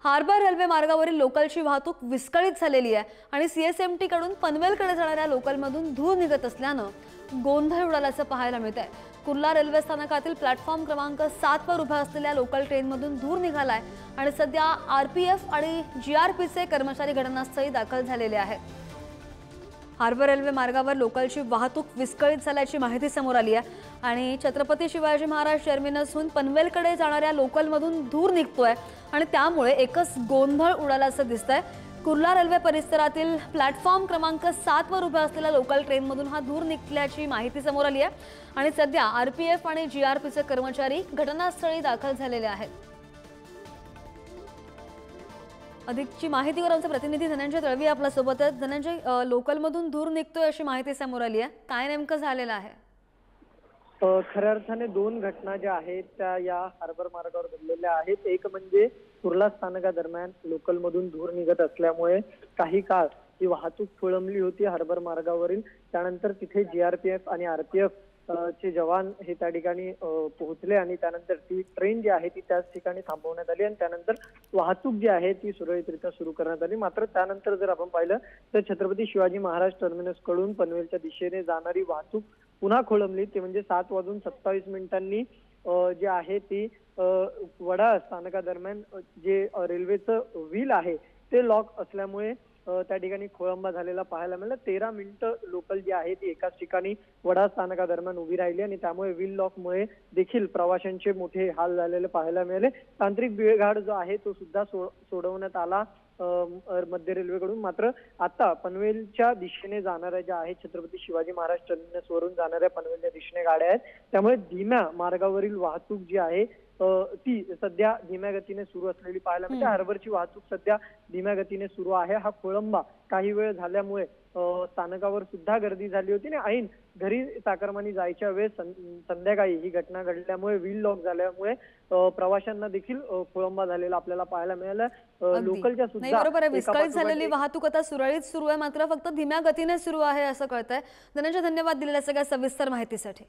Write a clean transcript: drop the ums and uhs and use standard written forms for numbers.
Harbour railway मार्गावरील लोकलची वाहतूक विस्कळीत झालेली आहे आणि सीएसएमटी कडून पनवेलकडे जाणाऱ्या लोकलमधून धूर निघत असल्यानं गोंधळ उडाल्याचं पाहायला मिळतंय। कुर्ला रेल्वे स्थानकातील प्लॅटफॉर्म क्रमांक 7 वर उभ्या असलेल्या लोकल ट्रेनमधून धूर निघालाय आणि सध्या आरपीएफ आणि जीआरपीचे कर्मचारी घटनास्थळी दाखल झालेले आहेत। हार्बर रेल्वे मार्गावर लोकलची वाहतूक विस्कळीत झाल्याची माहिती समोर आली आहे आणि छत्रपती शिवाजी महाराज टर्मिनसहून पनवेलकडे जाणाऱ्या लोकलमधून धूर निघतोय आणि त्यामुळे एकच गोंधळ उडाल्याचं दिसतंय। कुर्ला रेल्वे परिसरातील प्लॅटफॉर्म क्रमांक 7 वर उभ्या असलेल्या लोकल ट्रेनमधून हा धूर निघल्याची माहिती समोर आली आहे आणि सध्या आरपीएफ आणि जीआरपीचे कर्मचारी घटनास्थळी दाखल झालेले आहेत। अधिकची माहितीवर आमचे प्रतिनिधी धनंजय दळवी आपल्या सोबत आहेत। धनंजय, लोकलमधून धूर निघतोय अशी माहिती समोर आली आहे, काय नेमकं झालेलं आहे? खऱ्या अर्थाने दोन घटना ज्या आहेत त्या या हार्बर मार्गावर घडलेल्या आहेत। एक म्हणजे कुर्ला स्थानकादरम्यान लोकलमधून धूर निघत असल्यामुळे काही काळ ही वाहतूक खोळंबली होती हार्बर मार्गावरील। त्यानंतर तिथे जीआरपीएफ आणि आरपीएफ चे जवान हे त्या ठिकाणी पोहोचले आणि त्यानंतर ती ट्रेन जी आहे ती त्याच ठिकाणी थांबवण्यात आली आणि त्यानंतर वाहतूक जी आहे ती सुरळीतरित्या सुरू करण्यात आली। मात्र त्यानंतर जर आपण पाहिलं तर छत्रपती शिवाजी महाराज टर्मिनस कडून पनवेलच्या दिशेने जाणारी वाहतूक पुन्हा खोळंबली। ते म्हणजे 7:27 जे आहे ती वडा स्थानकादरम्यान जे रेल्वेचं व्हील आहे ते लॉक असल्यामुळे त्या ठिकाणी खोळंबा झालेला पाहायला मिळाला। 13 मिनिटं लोकल जी आहे ती एकाच ठिकाणी वडा स्थानकादरम्यान उभी राहिली आणि त्यामुळे व्हील लॉकमुळे देखील प्रवाशांचे मोठे हाल झालेले पाहायला मिळाले। तांत्रिक बिघाड जो आहे तो सुद्धा सोडवण्यात आला मध्य रेल्वेकडून। मात्र आता पनवेलच्या दिशेने जाणाऱ्या ज्या आहेत छत्रपती शिवाजी महाराज टर्मिनस वरून जाणाऱ्या पनवेलच्या दिशेने गाड्या आहेत त्यामुळे धीम्या मार्गावरील वाहतूक जी आहे ती सध्या धीम्या गतीने सुरू असलेली पाहायला मिळते। हार्बरची वाहतूक सध्या धीम्या गतीने सुरू आहे। हा खोळंबा काही वेळ झाल्यामुळे स्थानकावर सुद्धा गर्दी झाली होती आणि ऐन घरी चाकरमानी जायच्या वेळेस संध्याकाळी ही घटना घडल्यामुळे व्हील लॉक झाल्यामुळे प्रवाशांना देखील खोळंबा झालेला आपल्याला पाहायला मिळाला। लोकलच्या सुद्धा बरोबर आहे, विस्कळीत झालेली वाहतूक आता सुरळीत सुरू आहे, मात्र फक्त धीम्या गतीने सुरू आहे असं कळतंय। धनंजय, धन्यवाद दिलेल्या सगळ्या सविस्तर माहितीसाठी।